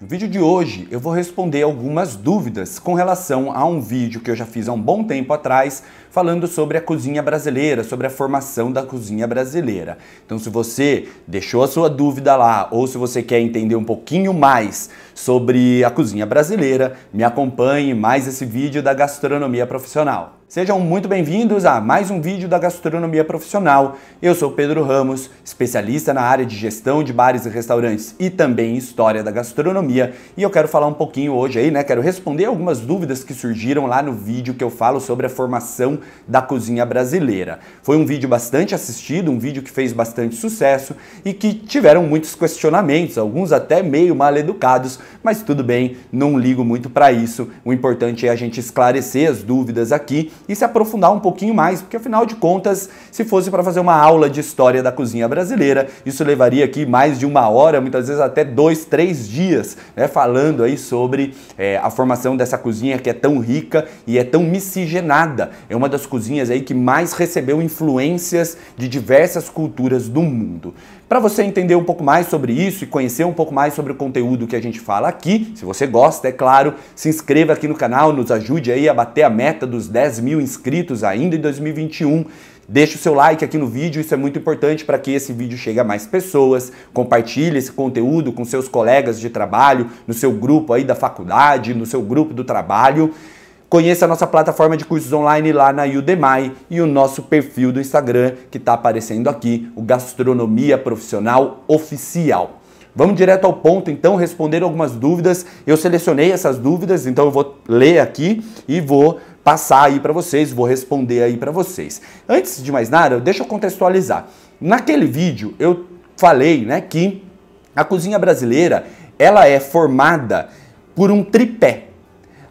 No vídeo de hoje eu vou responder algumas dúvidas com relação a um vídeo que eu já fiz há um bom tempo atrás falando sobre a cozinha brasileira, sobre a formação da cozinha brasileira. Então se você deixou a sua dúvida lá ou se você quer entender um pouquinho mais sobre a cozinha brasileira, me acompanhe mais esse vídeo da Gastronomia Profissional. Sejam muito bem-vindos a mais um vídeo da Gastronomia Profissional. Eu sou Pedro Ramos, especialista na área de gestão de bares e restaurantes e também história da gastronomia, e eu quero falar um pouquinho hoje aí, quero responder algumas dúvidas que surgiram lá no vídeo que eu falo sobre a formação da cozinha brasileira. Foi um vídeo bastante assistido, um vídeo que fez bastante sucesso e que tiveram muitos questionamentos, alguns até meio mal educados, mas tudo bem, não ligo muito para isso. O importante é a gente esclarecer as dúvidas aqui e se aprofundar um pouquinho mais, porque afinal de contas, se fosse para fazer uma aula de história da cozinha brasileira, isso levaria aqui mais de uma hora, muitas vezes até 2, 3 dias, falando aí sobre a formação dessa cozinha que é tão rica e é tão miscigenada. É uma das cozinhas aí que mais recebeu influências de diversas culturas do mundo. Para você entender um pouco mais sobre isso e conhecer um pouco mais sobre o conteúdo que a gente fala aqui, se você gosta, é claro, se inscreva aqui no canal, nos ajude aí a bater a meta dos 10 mil inscritos ainda em 2021. Deixe o seu like aqui no vídeo, isso é muito importante para que esse vídeo chegue a mais pessoas. Compartilhe esse conteúdo com seus colegas de trabalho, no seu grupo aí da faculdade, no seu grupo do trabalho. Conheça a nossa plataforma de cursos online lá na Udemy e o nosso perfil do Instagram que está aparecendo aqui, o Gastronomia Profissional Oficial. Vamos direto ao ponto, então, responder algumas dúvidas. Eu selecionei essas dúvidas, então eu vou ler aqui e vou passar aí para vocês, vou responder aí para vocês. Antes de mais nada, deixa eu contextualizar. Naquele vídeo eu falei, que a cozinha brasileira, ela é formada por um tripé.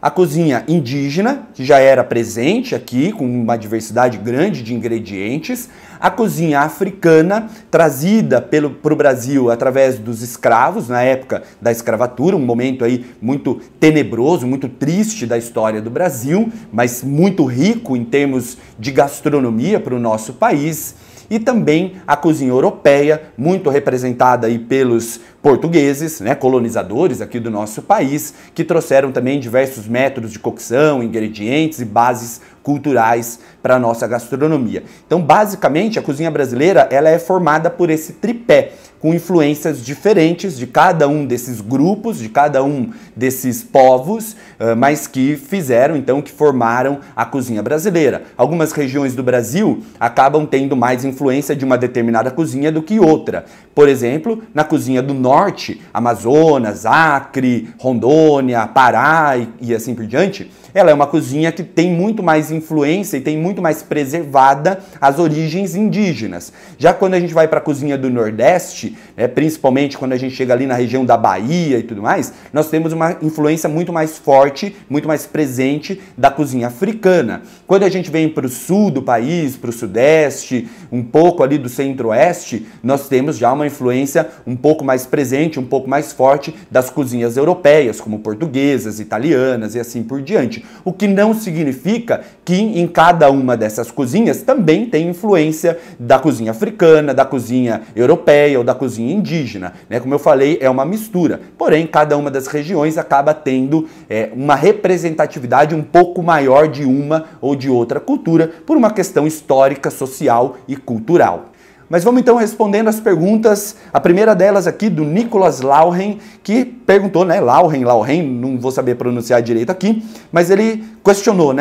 A cozinha indígena, que já era presente aqui, com uma diversidade grande de ingredientes. A cozinha africana, trazida para o Brasil através dos escravos, na época da escravatura, um momento aí muito tenebroso, muito triste da história do Brasil, mas muito rico em termos de gastronomia para o nosso país. E também a cozinha europeia, muito representada aí pelos portugueses, colonizadores aqui do nosso país, que trouxeram também diversos métodos de cocção, ingredientes e bases culturais para a nossa gastronomia. Então, basicamente, a cozinha brasileira ela é formada por esse tripé, com influências diferentes de cada um desses grupos, de cada um desses povos, mas que fizeram, então, que formaram a cozinha brasileira. Algumas regiões do Brasil acabam tendo mais influência de uma determinada cozinha do que outra. Por exemplo, na cozinha do norte, Amazonas, Acre, Rondônia, Pará e assim por diante, ela é uma cozinha que tem muito mais influência e tem muito mais preservada as origens indígenas. Já quando a gente vai para a cozinha do Nordeste, principalmente quando a gente chega ali na região da Bahia e tudo mais, nós temos uma influência muito mais forte, muito mais presente da cozinha africana. Quando a gente vem para o sul do país, para o sudeste, um pouco ali do centro-oeste, nós temos já uma influência um pouco mais presente, um pouco mais forte das cozinhas europeias, como portuguesas, italianas e assim por diante. O que não significa que em cada uma dessas cozinhas também tem influência da cozinha africana, da cozinha europeia ou da cozinha indígena. Como eu falei, é uma mistura. Porém, cada uma das regiões acaba tendo uma representatividade um pouco maior de uma ou de outra cultura por uma questão histórica, social e cultural. Mas vamos então respondendo as perguntas. A primeira delas aqui do Nicolas Lauren, que perguntou, Lauren, não vou saber pronunciar direito aqui, mas ele questionou,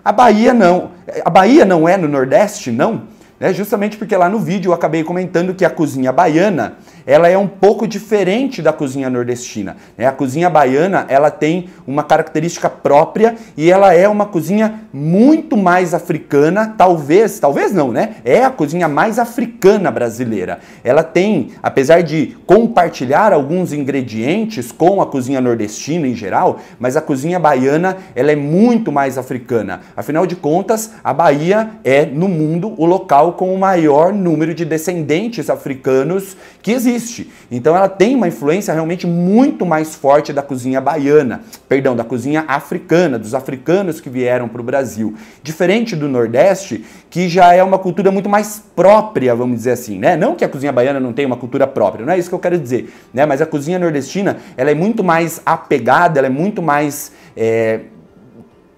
a Bahia não é no Nordeste, não? Justamente porque lá no vídeo eu acabei comentando que a cozinha baiana ela é um pouco diferente da cozinha nordestina. A cozinha baiana ela tem uma característica própria e ela é uma cozinha muito mais africana, talvez não, é a cozinha mais africana brasileira. Ela tem, apesar de compartilhar alguns ingredientes com a cozinha nordestina em geral, mas a cozinha baiana ela é muito mais africana. Afinal de contas, a Bahia é no mundo o local local com o maior número de descendentes africanos que existe. Então ela tem uma influência realmente muito mais forte da cozinha baiana, perdão, da cozinha africana, dos africanos que vieram para o Brasil. Diferente do Nordeste, que já é uma cultura muito mais própria, vamos dizer assim, né? Não que a cozinha baiana não tenha uma cultura própria, não é isso que eu quero dizer, né? Mas a cozinha nordestina, ela é muito mais apegada, ela é muito mais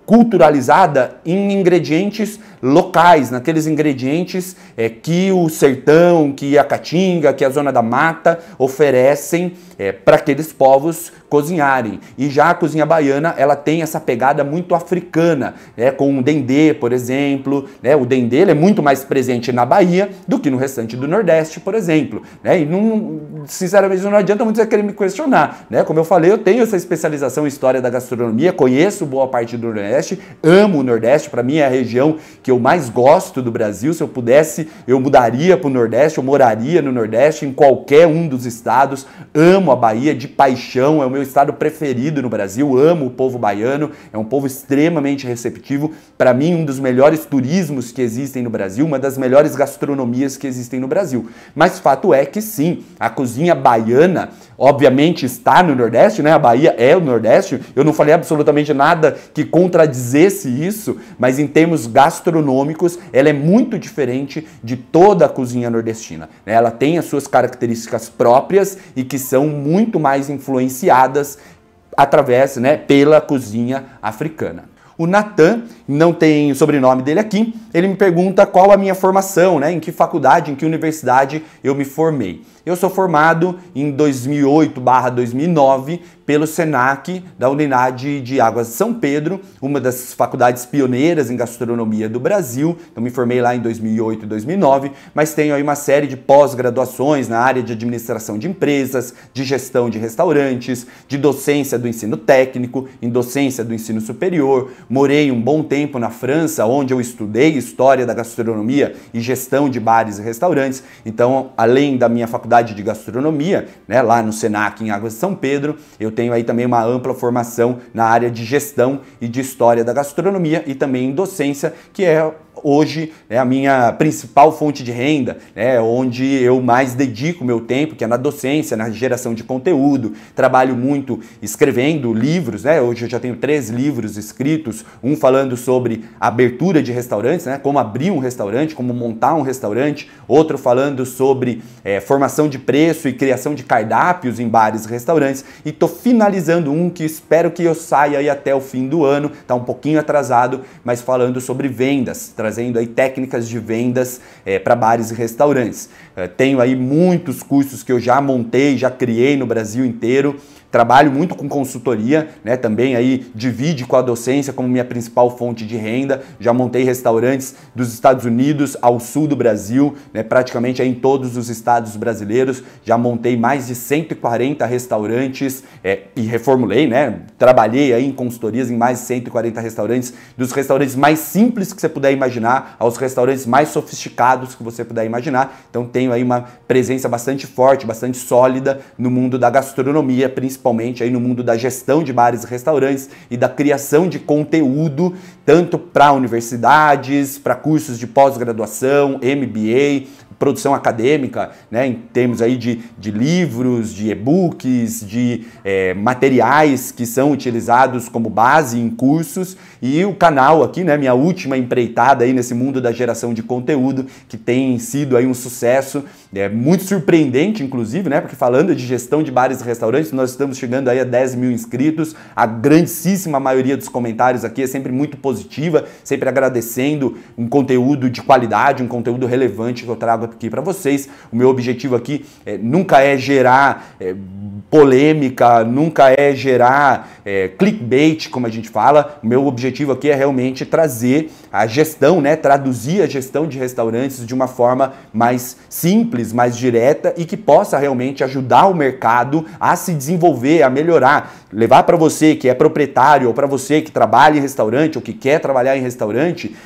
culturalizada em ingredientes locais, naqueles ingredientes que o sertão, que a caatinga, que a zona da mata oferecem para aqueles povos cozinharem. E já a cozinha baiana, ela tem essa pegada muito africana, com o dendê, por exemplo, o dendê é muito mais presente na Bahia do que no restante do Nordeste, por exemplo, e não, sinceramente não adianta muito você querer me questionar, Como eu falei, eu tenho essa especialização em história da gastronomia, conheço boa parte do Nordeste, amo o Nordeste, para mim é a região que eu mais gosto do Brasil. Se eu pudesse, eu mudaria para o Nordeste, eu moraria no Nordeste, em qualquer um dos estados. Amo a Bahia de paixão, é o meu estado preferido no Brasil, amo o povo baiano, é um povo extremamente receptivo. Para mim, um dos melhores turismos que existem no Brasil, uma das melhores gastronomias que existem no Brasil. Mas fato é que sim, a cozinha baiana, obviamente, está no Nordeste, A Bahia é o Nordeste. Eu não falei absolutamente nada que contradizesse isso, mas em termos gastronômicos, ela é muito diferente de toda a cozinha nordestina. Ela tem as suas características próprias e que são muito mais influenciadas através, pela cozinha africana. O Natan, não tem o sobrenome dele aqui, ele me pergunta qual a minha formação, em que faculdade, em que universidade eu me formei. Eu sou formado em 2008/2009 pelo SENAC, da Unidade de Águas de São Pedro, uma das faculdades pioneiras em gastronomia do Brasil. Então me formei lá em 2008 e 2009, mas tenho aí uma série de pós-graduações na área de administração de empresas, de gestão de restaurantes, de docência do ensino técnico, em docência do ensino superior. Morei um bom tempo na França, onde eu estudei história da gastronomia e gestão de bares e restaurantes. Então, além da minha faculdade de gastronomia, lá no SENAC em Águas de São Pedro, eu tenho aí também uma ampla formação na área de gestão e de história da gastronomia e também em docência, que é hoje a minha principal fonte de renda, onde eu mais dedico meu tempo, que é na docência, na geração de conteúdo. Trabalho muito escrevendo livros, Hoje eu já tenho 3 livros escritos, um falando sobre abertura de restaurantes, como abrir um restaurante, como montar um restaurante, outro falando sobre formação de preço e criação de cardápios em bares e restaurantes, e tô finalizando um que espero que eu saia aí até o fim do ano, tá um pouquinho atrasado, mas falando sobre vendas, trazendo aí técnicas de vendas para bares e restaurantes. Tenho aí muitos cursos que eu já montei, já criei no Brasil inteiro. Trabalho muito com consultoria, também aí divide com a docência como minha principal fonte de renda. Já montei restaurantes dos Estados Unidos ao sul do Brasil, praticamente aí em todos os estados brasileiros. Já montei mais de 140 restaurantes e reformulei, Trabalhei aí em consultorias em mais de 140 restaurantes, dos restaurantes mais simples que você puder imaginar aos restaurantes mais sofisticados que você puder imaginar. Então tenho aí uma presença bastante forte, bastante sólida no mundo da gastronomia, principalmente aí no mundo da gestão de bares e restaurantes e da criação de conteúdo, tanto para universidades, para cursos de pós-graduação, MBA, produção acadêmica, em termos aí de livros, de e-books, de materiais que são utilizados como base em cursos, e o canal aqui, minha última empreitada aí nesse mundo da geração de conteúdo, que tem sido aí um sucesso, muito surpreendente inclusive, porque falando de gestão de bares e restaurantes, nós estamos chegando aí a 10 mil inscritos, a grandíssima maioria dos comentários aqui é sempre muito positiva, sempre agradecendo um conteúdo de qualidade, um conteúdo relevante que eu trago aqui para vocês. O meu objetivo aqui nunca é gerar polêmica, nunca é gerar clickbait, como a gente fala. O meu objetivo aqui é realmente trazer a gestão, traduzir a gestão de restaurantes de uma forma mais simples, mais direta e que possa realmente ajudar o mercado a se desenvolver, a melhorar. Levar para você que é proprietário ou para você que trabalha em restaurante ou que quer trabalhar em restaurante,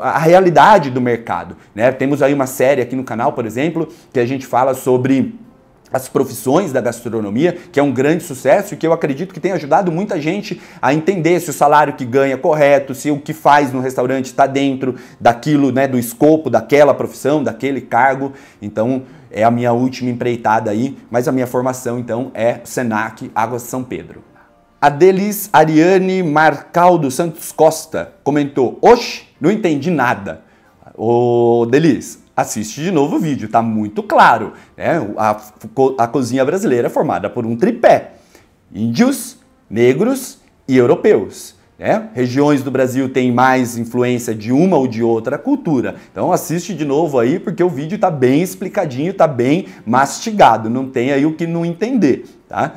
a realidade do mercado. Temos aí uma série aqui no canal, por exemplo, que a gente fala sobre as profissões da gastronomia, que é um grande sucesso e que eu acredito que tem ajudado muita gente a entender se o salário que ganha é correto, se o que faz no restaurante está dentro daquilo, né, do escopo daquela profissão, daquele cargo. Então é a minha última empreitada aí, mas a minha formação então é Senac Águas São Pedro. A Delis Ariane Marcaldo Santos Costa comentou: oxe, não entendi nada. Ô Delis, assiste de novo o vídeo, tá muito claro, né? A cozinha brasileira é formada por um tripé: índios, negros e europeus. Né? Regiões do Brasil têm mais influência de uma ou de outra cultura. Então assiste de novo aí, porque o vídeo tá bem explicadinho, tá bem mastigado, não tem aí o que não entender. Tá?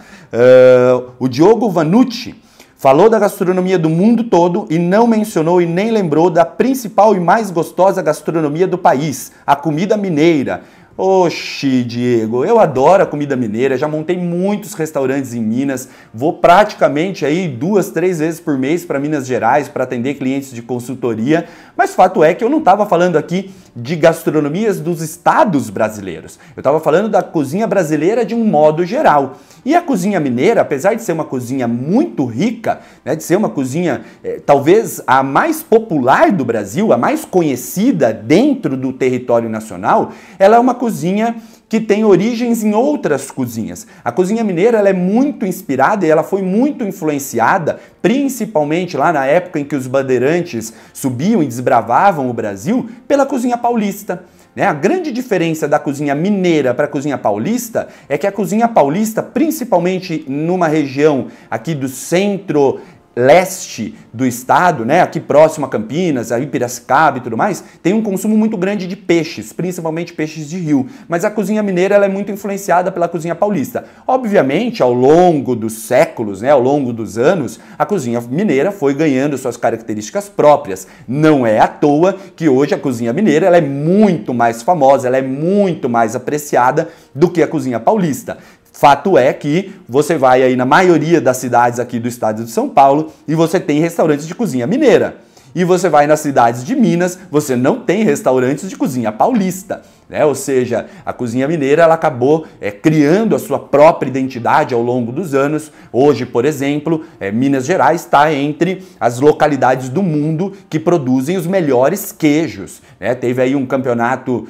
O Diogo Vanucci falou da gastronomia do mundo todo e não mencionou e nem lembrou da principal e mais gostosa gastronomia do país, a comida mineira. Oxi, Diego, eu adoro a comida mineira, já montei muitos restaurantes em Minas, vou praticamente aí 2, 3 vezes por mês para Minas Gerais para atender clientes de consultoria, mas fato é que eu não estava falando aqui de gastronomias dos estados brasileiros, eu estava falando da cozinha brasileira de um modo geral. E a cozinha mineira, apesar de ser uma cozinha muito rica, né, de ser uma cozinha talvez a mais popular do Brasil, a mais conhecida dentro do território nacional, ela é uma cozinha que tem origens em outras cozinhas. A cozinha mineira ela é muito inspirada e ela foi muito influenciada, principalmente lá na época em que os bandeirantes subiam e desbravavam o Brasil, pela cozinha paulista. A grande diferença da cozinha mineira para a cozinha paulista é que a cozinha paulista, principalmente numa região aqui do centro-leste do estado, né, aqui próximo a Campinas, aí Piracicaba e tudo mais, tem um consumo muito grande de peixes, principalmente peixes de rio. Mas a cozinha mineira ela é muito influenciada pela cozinha paulista. Obviamente, ao longo dos séculos, né, ao longo dos anos, a cozinha mineira foi ganhando suas características próprias. Não é à toa que hoje a cozinha mineira ela é muito mais famosa, ela é muito mais apreciada do que a cozinha paulista. Fato é que você vai aí na maioria das cidades aqui do estado de São Paulo e você tem restaurantes de cozinha mineira. E você vai nas cidades de Minas, você não tem restaurantes de cozinha paulista. Né? Ou seja, a cozinha mineira ela acabou criando a sua própria identidade ao longo dos anos. Hoje, por exemplo, Minas Gerais está entre as localidades do mundo que produzem os melhores queijos. Né? Teve aí um campeonato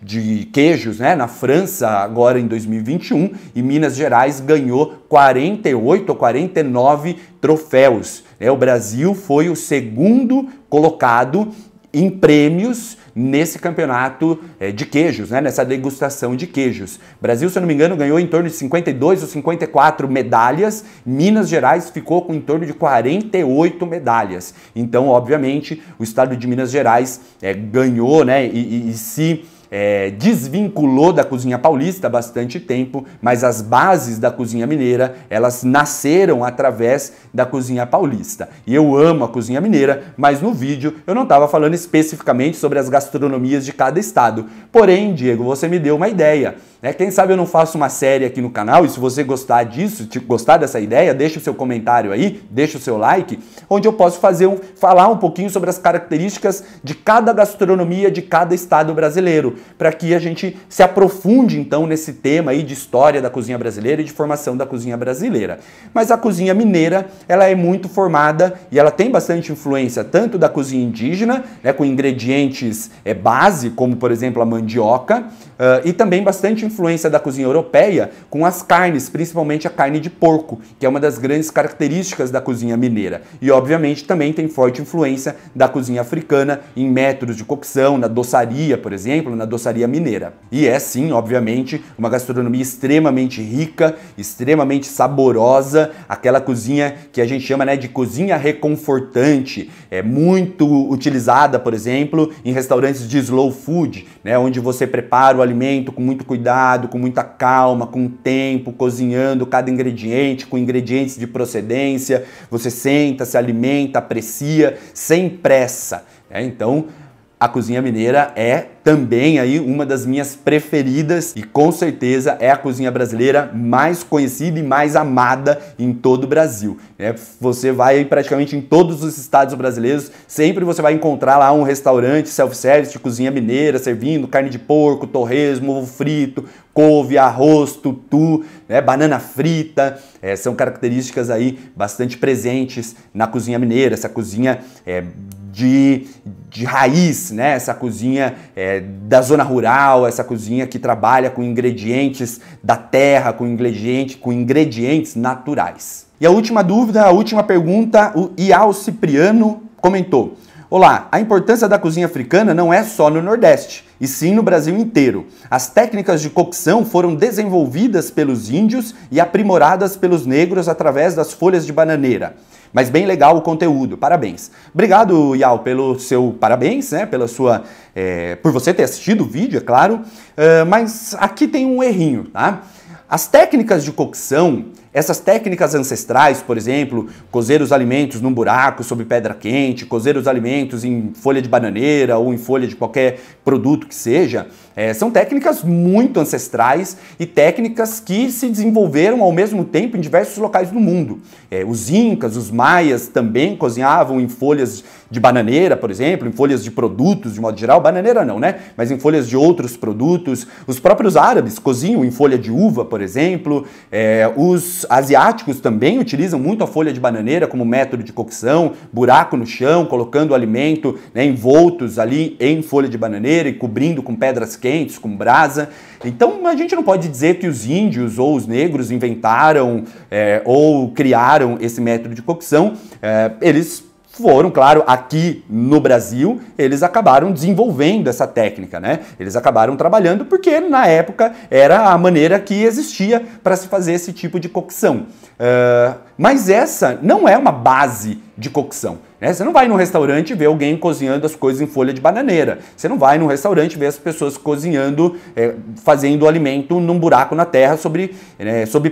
de queijos, né, na França agora em 2021 e Minas Gerais ganhou 48 ou 49 troféus. O Brasil foi o segundo colocado em prêmios nesse campeonato de queijos, né? Nessa degustação de queijos. O Brasil, se eu não me engano, ganhou em torno de 52 ou 54 medalhas, Minas Gerais ficou com em torno de 48 medalhas. Então, obviamente, o estado de Minas Gerais ganhou, né, e se desvinculou da cozinha paulista há bastante tempo, mas as bases da cozinha mineira, elas nasceram através da cozinha paulista. E eu amo a cozinha mineira, mas no vídeo eu não estava falando especificamente sobre as gastronomias de cada estado. Porém, Diego, você me deu uma ideia. Quem sabe eu não faço uma série aqui no canal, e se você gostar disso, gostar dessa ideia, deixa o seu comentário aí, deixa o seu like, onde eu posso falar um pouquinho sobre as características de cada gastronomia de cada estado brasileiro, para que a gente se aprofunde então nesse tema aí de história da cozinha brasileira e de formação da cozinha brasileira. Mas a cozinha mineira, ela é muito formada e ela tem bastante influência tanto da cozinha indígena, né, com ingredientes base, como por exemplo a mandioca, e também bastante influência da cozinha europeia com as carnes, principalmente a carne de porco, que é uma das grandes características da cozinha mineira. E obviamente também tem forte influência da cozinha africana em métodos de cocção, na doçaria, por exemplo, na doçaria mineira. E é sim, obviamente, uma gastronomia extremamente rica, extremamente saborosa, aquela cozinha que a gente chama, né, de cozinha reconfortante, muito utilizada, por exemplo, em restaurantes de slow food, né, onde você prepara o alimento com muito cuidado, com muita calma, com tempo, cozinhando cada ingrediente, com ingredientes de procedência, você senta, se alimenta, aprecia, sem pressa. Então, a cozinha mineira é também aí uma das minhas preferidas e com certeza é a cozinha brasileira mais conhecida e mais amada em todo o Brasil. Você vai praticamente em todos os estados brasileiros, sempre você vai encontrar lá um restaurante self-service de cozinha mineira, servindo carne de porco, torresmo, ovo frito, couve, arroz, tutu, banana frita, são características aí bastante presentes na cozinha mineira, essa cozinha de raiz, né? Essa cozinha da zona rural, essa cozinha que trabalha com ingredientes da terra, com ingredientes naturais. E a última dúvida, a última pergunta, o Ial Cipriano comentou: olá, a importância da cozinha africana não é só no Nordeste, e sim no Brasil inteiro. As técnicas de cocção foram desenvolvidas pelos índios e aprimoradas pelos negros através das folhas de bananeira. Mas bem legal o conteúdo, parabéns. Obrigado, Ial, pelo seu parabéns, né? Por você ter assistido o vídeo, é claro. Mas aqui tem um errinho, tá? As técnicas de cocção, essas técnicas ancestrais, por exemplo, cozer os alimentos num buraco sob pedra quente, cozer os alimentos em folha de bananeira ou em folha de qualquer produto que seja, são técnicas muito ancestrais e técnicas que se desenvolveram ao mesmo tempo em diversos locais do mundo. Os incas, os maias também cozinhavam em folhas de bananeira, por exemplo, em folhas de produtos de modo geral, bananeira não, né? Mas em folhas de outros produtos. Os próprios árabes cozinham em folha de uva, por exemplo. Os asiáticos também utilizam muito a folha de bananeira como método de cocção, buraco no chão, colocando o alimento, né, envoltos ali em folha de bananeira e cobrindo com pedras quentes, com brasa. Então a gente não pode dizer que os índios ou os negros inventaram ou criaram esse método de cocção. Eles foram, claro, aqui no Brasil, eles acabaram desenvolvendo essa técnica, né? Eles acabaram trabalhando porque na época era a maneira que existia para se fazer esse tipo de cocção. Mas essa não é uma base de cocção, né? Você não vai num restaurante ver alguém cozinhando as coisas em folha de bananeira. Você não vai num restaurante ver as pessoas cozinhando, fazendo o alimento num buraco na terra sobre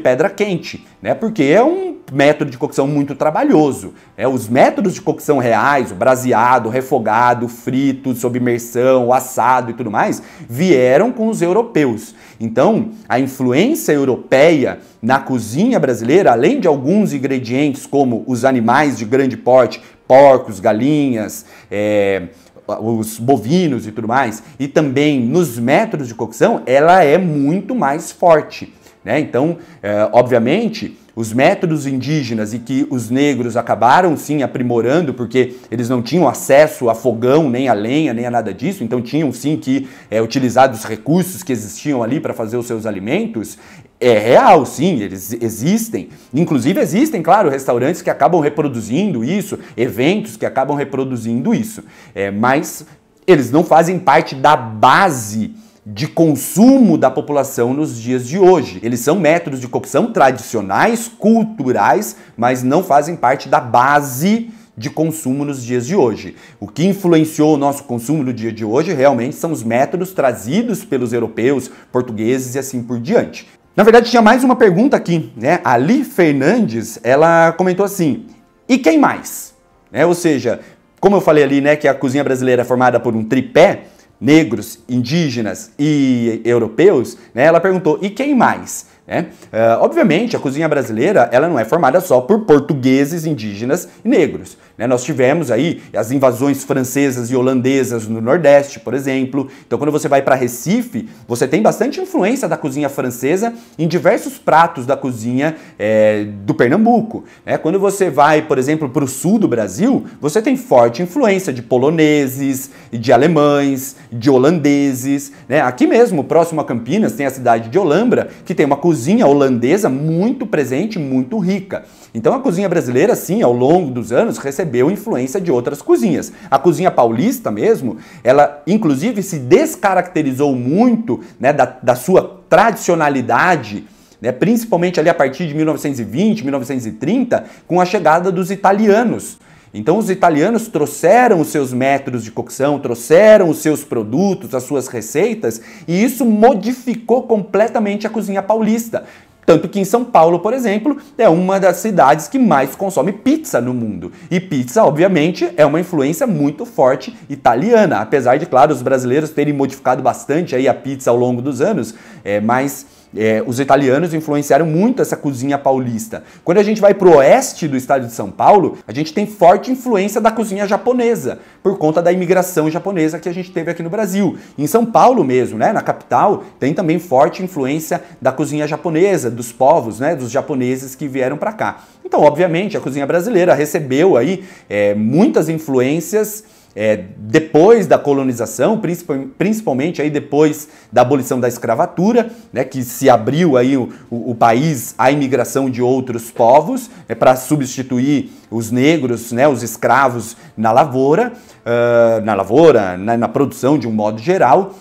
pedra quente, né? Porque é um método de cocção muito trabalhoso. Os métodos de cocção reais, o braseado, o refogado, o frito, sob imersão, o assado e tudo mais, vieram com os europeus. Então, a influência europeia na cozinha brasileira, além de alguns ingredientes como os animais de grande porte, porcos, galinhas, os bovinos e tudo mais, e também nos métodos de cocção, ela é muito mais forte, né? Então, obviamente, os métodos indígenas e que os negros acabaram sim aprimorando, porque eles não tinham acesso a fogão, nem a lenha, nem a nada disso, então tinham sim que utilizar dos recursos que existiam ali para fazer os seus alimentos. É real, sim, eles existem. Inclusive existem, claro, restaurantes que acabam reproduzindo isso, eventos que acabam reproduzindo isso. Mas eles não fazem parte da base de consumo da população nos dias de hoje. Eles são métodos de cocção tradicionais, culturais, mas não fazem parte da base de consumo nos dias de hoje. O que influenciou o nosso consumo no dia de hoje realmente são os métodos trazidos pelos europeus, portugueses e assim por diante. Na verdade, tinha mais uma pergunta aqui, né? A Ali Fernandes, ela comentou assim: e quem mais? Ou seja, como eu falei ali, né, que a cozinha brasileira é formada por um tripé, negros, indígenas e europeus, né, ela perguntou, e quem mais? Obviamente, a cozinha brasileira ela não é formada só por portugueses, indígenas e negros, né? Nós tivemos aí as invasões francesas e holandesas no Nordeste, por exemplo. Então, quando você vai para Recife, você tem bastante influência da cozinha francesa em diversos pratos da cozinha do Pernambuco, né? Quando você vai, por exemplo, para o sul do Brasil, você tem forte influência de poloneses, de alemães, de holandeses, né? Aqui mesmo, próximo a Campinas, tem a cidade de Olambra, que tem uma cozinha holandesa muito presente, muito rica. Então a cozinha brasileira, sim, ao longo dos anos, recebeu influência de outras cozinhas. A cozinha paulista mesmo, ela inclusive se descaracterizou muito, né, da sua tradicionalidade, né, principalmente ali a partir de 1920, 1930, com a chegada dos italianos. Então os italianos trouxeram os seus métodos de cocção, trouxeram os seus produtos, as suas receitas, e isso modificou completamente a cozinha paulista. Tanto que em São Paulo, por exemplo, é uma das cidades que mais consome pizza no mundo. E pizza, obviamente, é uma influência muito forte italiana. Apesar de, claro, os brasileiros terem modificado bastante aí a pizza ao longo dos anos, mas os italianos influenciaram muito essa cozinha paulista. Quando a gente vai para o oeste do estado de São Paulo, a gente tem forte influência da cozinha japonesa, por conta da imigração japonesa que a gente teve aqui no Brasil. Em São Paulo mesmo, né, na capital, tem também forte influência da cozinha japonesa, dos povos, né, dos japoneses que vieram para cá. Então, obviamente, a cozinha brasileira recebeu aí muitas influências depois da colonização, principalmente aí depois da abolição da escravatura, né, que se abriu aí o país à imigração de outros povos, para substituir os negros, né, os escravos na lavoura, na produção de um modo geral.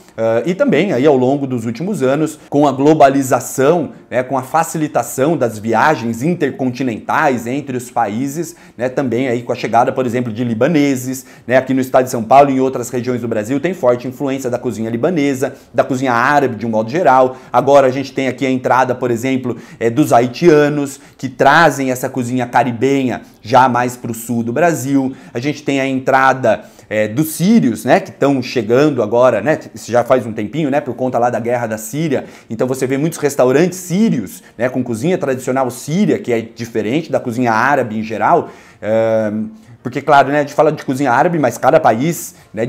E também aí ao longo dos últimos anos, com a globalização, né, com a facilitação das viagens intercontinentais entre os países, né, também aí com a chegada, por exemplo, de libaneses, né, aqui no estado de São Paulo e em outras regiões do Brasil tem forte influência da cozinha libanesa, da cozinha árabe de um modo geral. Agora a gente tem aqui a entrada, por exemplo, dos haitianos, que trazem essa cozinha caribenha já mais para o sul do Brasil. A gente tem a entrada dos sírios, né, que estão chegando agora, né, isso já faz um tempinho, né, por conta lá da guerra da Síria. Então você vê muitos restaurantes sírios, né, com cozinha tradicional síria, que é diferente da cozinha árabe em geral. Porque, claro, né, a gente fala de cozinha árabe, mas cada país, né,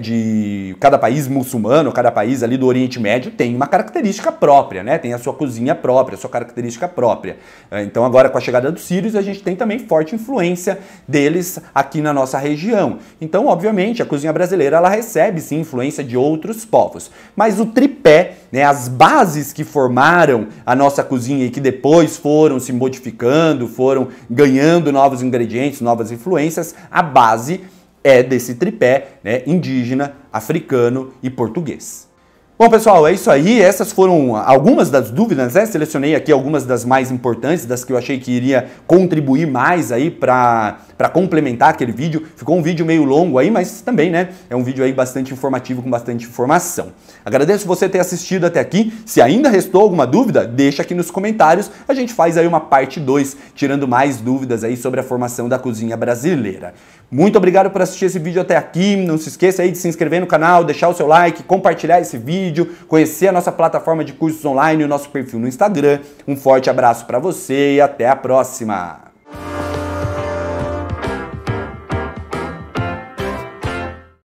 cada país muçulmano, cada país ali do Oriente Médio tem uma característica própria, né, tem a sua cozinha própria, a sua característica própria. Então agora com a chegada dos sírios a gente tem também forte influência deles aqui na nossa região. Então, obviamente, a cozinha brasileira ela recebe sim influência de outros povos. Mas o tripé, né, as bases que formaram a nossa cozinha e que depois foram se modificando, foram ganhando novos ingredientes, novas influências, a base é desse tripé, né, indígena, africano e português. Bom, pessoal, é isso aí. Essas foram algumas das dúvidas, né? Selecionei aqui algumas das mais importantes, das que eu achei que iria contribuir mais aí para complementar aquele vídeo. Ficou um vídeo meio longo aí, mas também, né, é um vídeo aí bastante informativo, com bastante informação. Agradeço você ter assistido até aqui. Se ainda restou alguma dúvida, deixa aqui nos comentários. A gente faz aí uma parte 2, tirando mais dúvidas aí sobre a formação da cozinha brasileira. Muito obrigado por assistir esse vídeo até aqui. Não se esqueça aí de se inscrever no canal, deixar o seu like, compartilhar esse vídeo, conhecer a nossa plataforma de cursos online e o nosso perfil no Instagram. Um forte abraço para você e até a próxima!